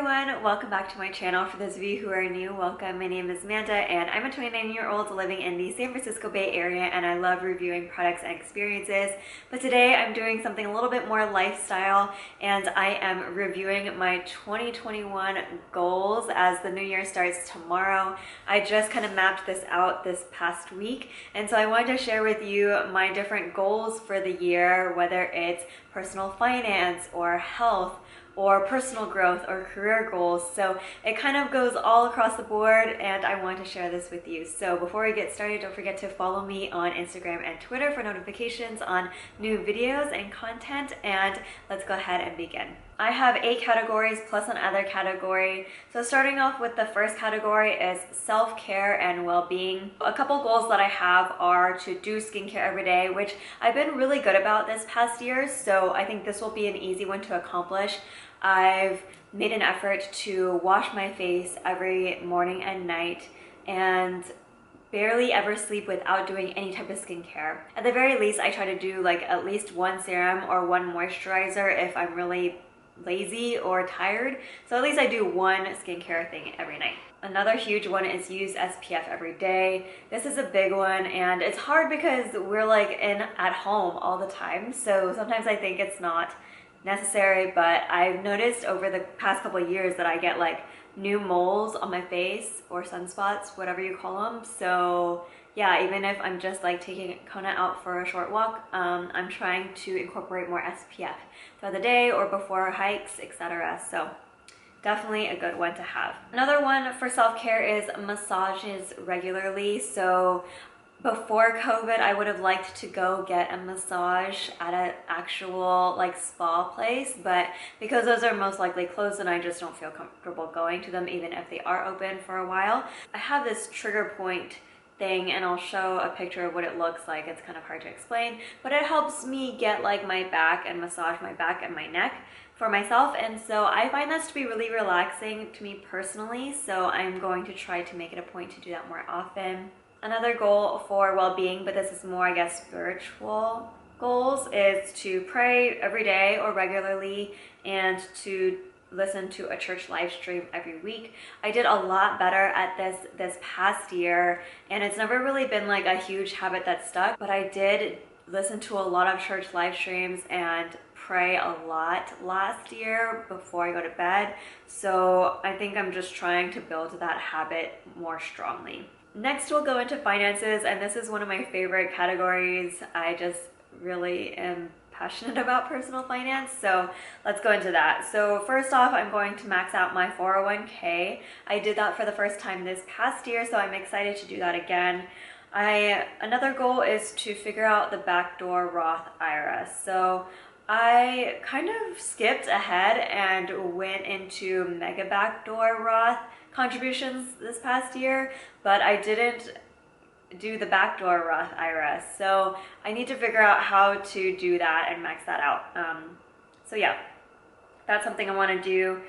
everyone, welcome back to my channel. For those of you who are new, welcome. My name is Amanda and I'm a 29-year-old living in the San Francisco Bay Area, and I love reviewing products and experiences. But today I'm doing something a little bit more lifestyle, and I am reviewing my 2021 goals as the new year starts tomorrow. I just kind of mapped this out this past week, and so I wanted to share with you my different goals for the year, whether it's personal finance or health or personal growth or career goals. So it kind of goes all across the board, and I want to share this with you. So before we get started, don't forget to follow me on Instagram and Twitter for notifications on new videos and content, and let's go ahead and begin. I have 8 categories plus another category. So starting off with the first category is self-care and well-being. A couple goals that I have are to do skincare every day, which I've been really good about this past year, so I think this will be an easy one to accomplish. I've made an effort to wash my face every morning and night, and barely ever sleep without doing any type of skincare. At the very least, I try to do like at least one serum or one moisturizer if I'm really lazy or tired. So at least I do one skincare thing every night. Another huge one is use SPF every day. This is a big one, and it's hard because we're like at home all the time. So sometimes I think it's not necessary, but I've noticed over the past couple of years that I get like new moles on my face or sunspots, whatever you call them. So yeah, even if I'm just like taking Kona out for a short walk, I'm trying to incorporate more SPF throughout the day or before hikes, etc. So definitely a good one to have. Another one for self-care is massages regularly. So before COVID, I would have liked to go get a massage at an actual like spa place, but because those are most likely closed and I just don't feel comfortable going to them even if they are open for a while, I have this trigger point thing, and I'll show a picture of what it looks like. It's kind of hard to explain, but it helps me get like my back and massage my back and my neck for myself, and so I find this to be really relaxing to me personally, so I'm going to try to make it a point to do that more often. Another goal for well-being, but this is more, I guess, spiritual goals, is to pray every day or regularly and to listen to a church live stream every week. I did a lot better at this past year, and it's never really been like a huge habit that stuck, but I did listen to a lot of church live streams and pray a lot last year before I go to bed. So I think I'm just trying to build that habit more strongly. Next, we'll go into finances, and this is one of my favorite categories. I just really am passionate about personal finance, so let's go into that. So first off, I'm going to max out my 401k. I did that for the first time this past year, so I'm excited to do that again. Another goal is to figure out the backdoor Roth IRA. So I kind of skipped ahead and went into mega backdoor Roth contributions this past year, but I didn't do the backdoor Roth IRA. So I need to figure out how to do that and max that out. So yeah, that's something I want to do.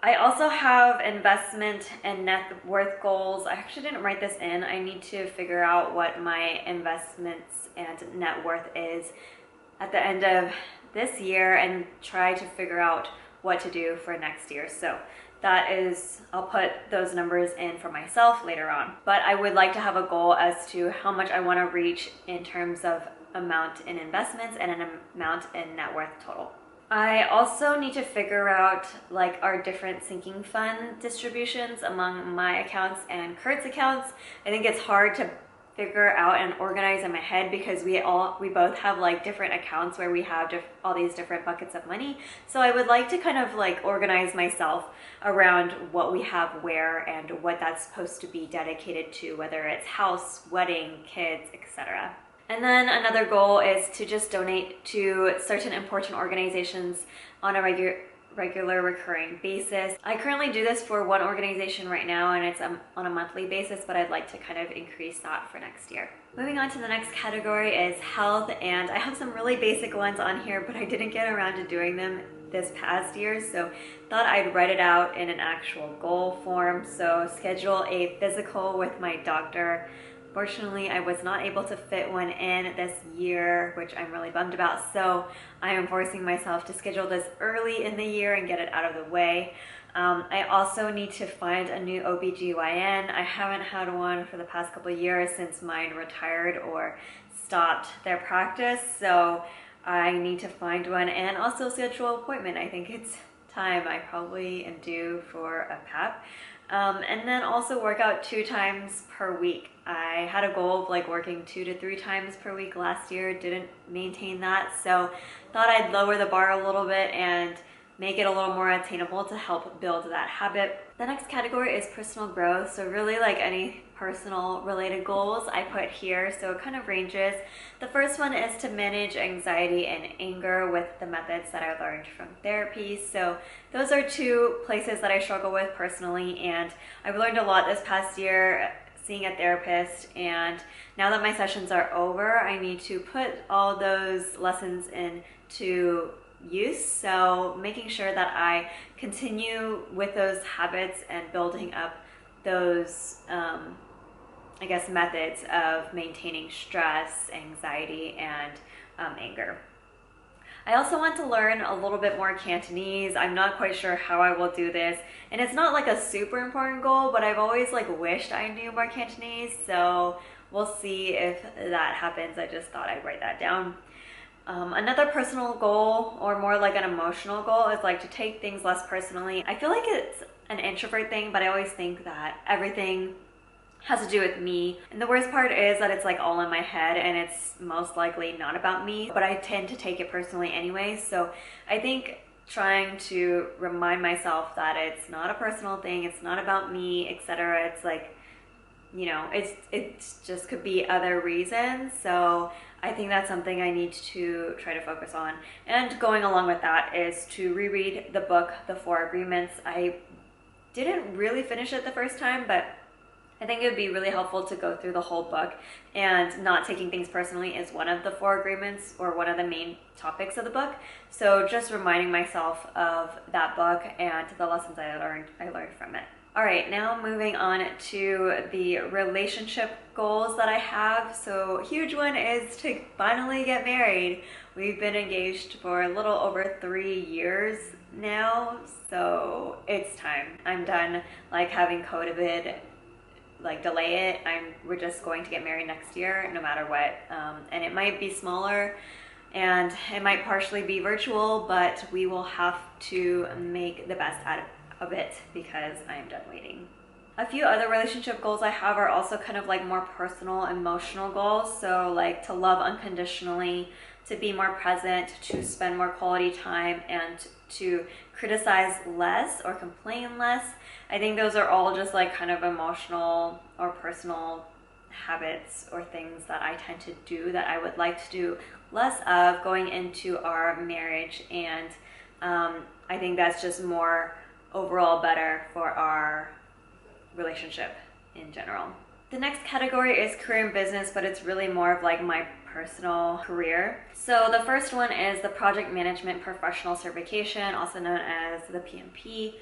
I also have investment and net worth goals. I actually didn't write this in. I need to figure out what my investments and net worth is at the end of this year and try to figure out what to do for next year. So that is, I'll put those numbers in for myself later on. But I would like to have a goal as to how much I want to reach in terms of amount in investments and an amount in net worth total. I also need to figure out like our different sinking fund distributions among my accounts and Kurt's accounts. I think it's hard to figure out and organize in my head because we both have like different accounts where we have all these different buckets of money. So I would like to kind of like organize myself around what we have where and what that's supposed to be dedicated to, whether it's house, wedding, kids, etc. And then another goal is to just donate to certain important organizations on a regular recurring basis. I currently do this for one organization right now, and it's on a monthly basis, but I'd like to kind of increase that for next year. Moving on to the next category is health, and I have some really basic ones on here, but I didn't get around to doing them this past year, so thought I'd write it out in an actual goal form. So schedule a physical with my doctor. Fortunately, I was not able to fit one in this year, which I'm really bummed about, so I am forcing myself to schedule this early in the year and get it out of the way. I also need to find a new OBGYN. I haven't had one for the past couple of years since mine retired or stopped their practice, so I need to find one and also schedule an appointment. I think it's time. I probably am due for a PAP. And then also work out 2 times per week. I had a goal of like working 2 to 3 times per week last year, didn't maintain that, so thought I'd lower the bar a little bit and make it a little more attainable to help build that habit. The next category is personal growth. So really like any personal related goals I put here, so it kind of ranges. The first one is to manage anxiety and anger with the methods that I learned from therapy. So those are 2 places that I struggle with personally, and I've learned a lot this past year seeing a therapist, and now that my sessions are over, I need to put all those lessons into use. So making sure that I continue with those habits and building up those I guess methods of maintaining stress, anxiety, and anger. I also want to learn a little bit more Cantonese. I'm not quite sure how I will do this, and it's not like a super important goal, but I've always like wished I knew more Cantonese, so we'll see if that happens. I just thought I'd write that down. Another personal goal, or more like an emotional goal, is like to take things less personally. I feel like it's an introvert thing, but I always think that everything has to do with me. And the worst part is that it's like all in my head and it's most likely not about me, but I tend to take it personally anyway. So I think trying to remind myself that it's not a personal thing, it's not about me, etc. It's like, you know, it's just could be other reasons. So I think that's something I need to try to focus on. And going along with that is to reread the book, The 4 Agreements. I didn't really finish it the first time, but I think it would be really helpful to go through the whole book, and not taking things personally is one of the 4 agreements, or one of the main topics of the book. So just reminding myself of that book and the lessons I learned from it. All right, now moving on to the relationship goals that I have. So a huge one is to finally get married. We've been engaged for a little over 3 years now, so it's time. I'm done like having COVID like delay it. We're just going to get married next year no matter what, and it might be smaller and it might partially be virtual, but we will have to make the best out of it because I am done waiting. A few other relationship goals I have are also kind of like more personal, emotional goals. So like to love unconditionally, to be more present, to spend more quality time, and to criticize less or complain less. I think those are all just like kind of emotional or personal habits or things that I tend to do that I would like to do less of going into our marriage, and I think that's just more overall better for our relationship in general. The next category is career and business, but it's really more of like my personal career. So the first one is the Project Management Professional Certification, also known as the PMP.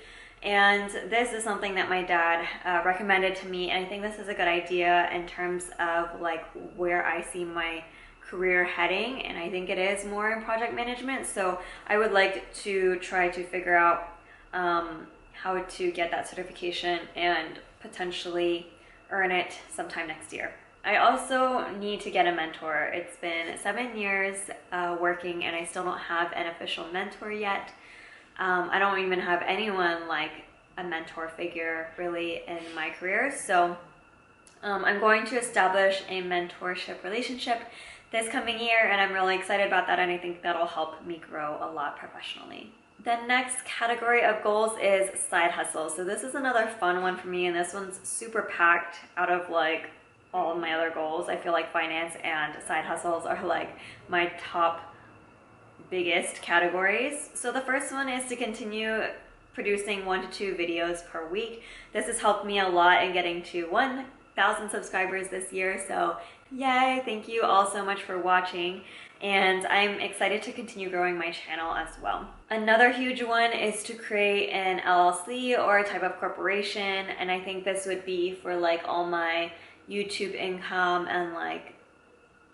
And this is something that my dad recommended to me, and I think this is a good idea in terms of like where I see my career heading, and I think it is more in project management. So I would like to try to figure out how to get that certification and potentially earn it sometime next year. I also need to get a mentor. It's been 7 years working, and I still don't have an official mentor yet. I don't even have anyone like a mentor figure really in my career. So I'm going to establish a mentorship relationship this coming year, and I'm really excited about that, and I think that'll help me grow a lot professionally. The next category of goals is side hustles. So this is another fun one for me, and this one's super packed out of like all of my other goals. I feel like finance and side hustles are like my top biggest categories. So the first one is to continue producing 1 to 2 videos per week. This has helped me a lot in getting to 1,000 subscribers this year. So yay, thank you all so much for watching. And I'm excited to continue growing my channel as well. Another huge one is to create an LLC or a type of corporation. And I think this would be for like all my YouTube income and like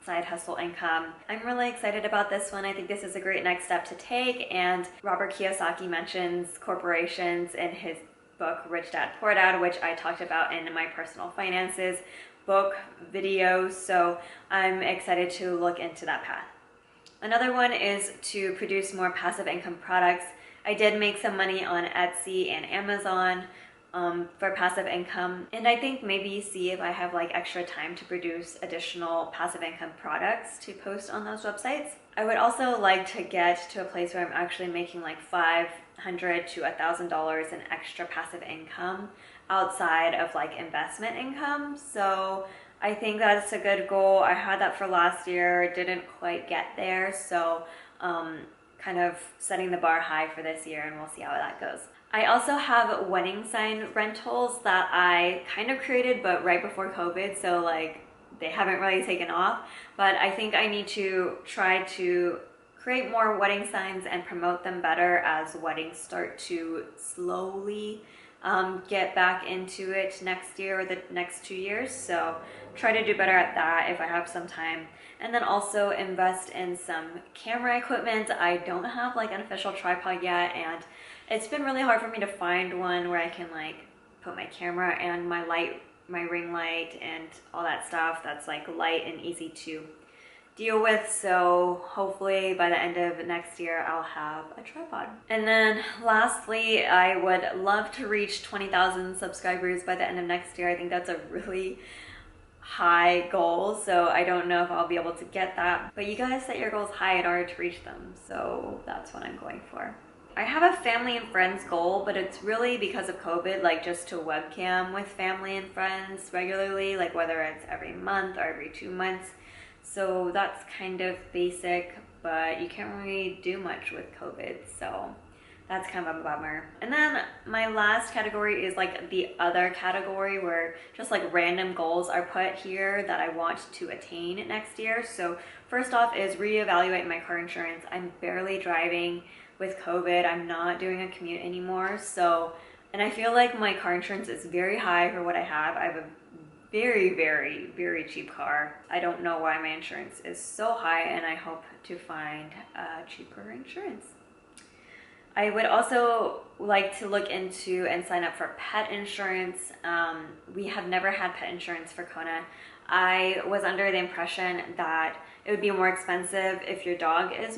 side hustle income. I'm really excited about this one. I think this is a great next step to take, and Robert Kiyosaki mentions corporations in his book Rich Dad Poor Dad, which I talked about in my personal finances book video, so I'm excited to look into that path. Another one is to produce more passive income products. I did make some money on Etsy and Amazon for passive income, and I think maybe see if I have like extra time to produce additional passive income products to post on those websites. I would also like to get to a place where I'm actually making like $500 to $1,000 in extra passive income outside of like investment income. So I think that's a good goal. I had that for last year, didn't quite get there, so kind of setting the bar high for this year, and we'll see how that goes. I also have wedding sign rentals that I kind of created, but right before COVID, so like they haven't really taken off. But I think I need to try to create more wedding signs and promote them better as weddings start to slowly get back into it next year or the next 2 years. So try to do better at that if I have some time. And then also invest in some camera equipment. I don't have like an official tripod yet, and it's been really hard for me to find one where I can like put my camera and my light, my ring light and all that stuff that's like light and easy to deal with. So hopefully by the end of next year I'll have a tripod. And then lastly, I would love to reach 20,000 subscribers by the end of next year. I think that's a really high goal, so I don't know if I'll be able to get that, but you guys set your goals high in order to reach them, so that's what I'm going for. I have a family and friends goal, but it's really because of COVID, like just to webcam with family and friends regularly, like whether it's every month or every 2 months. So that's kind of basic, but you can't really do much with COVID, so that's kind of a bummer. And then my last category is like the other category, where just like random goals are put here that I want to attain next year. So first off is reevaluate my car insurance. I'm barely driving with COVID. I'm not doing a commute anymore. So, and I feel like my car insurance is very high for what I have. I have a very, very, very cheap car. I don't know why my insurance is so high, and I hope to find cheaper insurance. I would also like to look into and sign up for pet insurance. We have never had pet insurance for Kona. I was under the impression that it would be more expensive if your dog is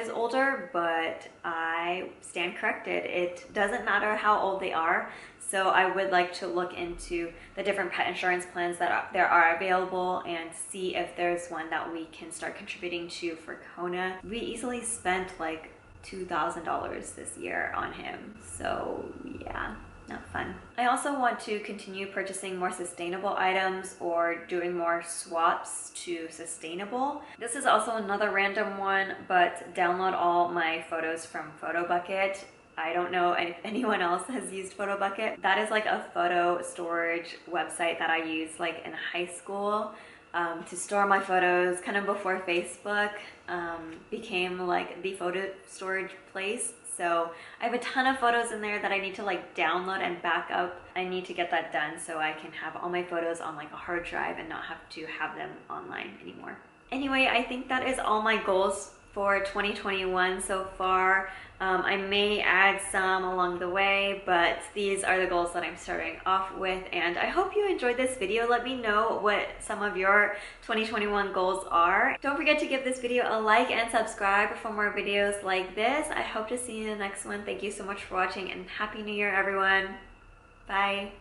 older, but I stand corrected. It doesn't matter how old they are. So I would like to look into the different pet insurance plans that there are available and see if there's one that we can start contributing to for Kona. We easily spent like $2,000 this year on him, so yeah, not fun. I also want to continue purchasing more sustainable items or doing more swaps to sustainable. This is also another random one, but download all my photos from PhotoBucket. I don't know if anyone else has used PhotoBucket. That is like a photo storage website that I used like in high school to store my photos, kind of before Facebook became like the photo storage place. So I have a ton of photos in there that I need to like download and back up. I need to get that done so I can have all my photos on like a hard drive and not have to have them online anymore. Anyway, I think that is all my goals for 2021 so far. I may add some along the way, but these are the goals that I'm starting off with, and I hope you enjoyed this video. Let me know what some of your 2021 goals are. Don't forget to give this video a like and subscribe for more videos like this. I hope to see you in the next one. Thank you so much for watching, and Happy New Year, everyone. Bye.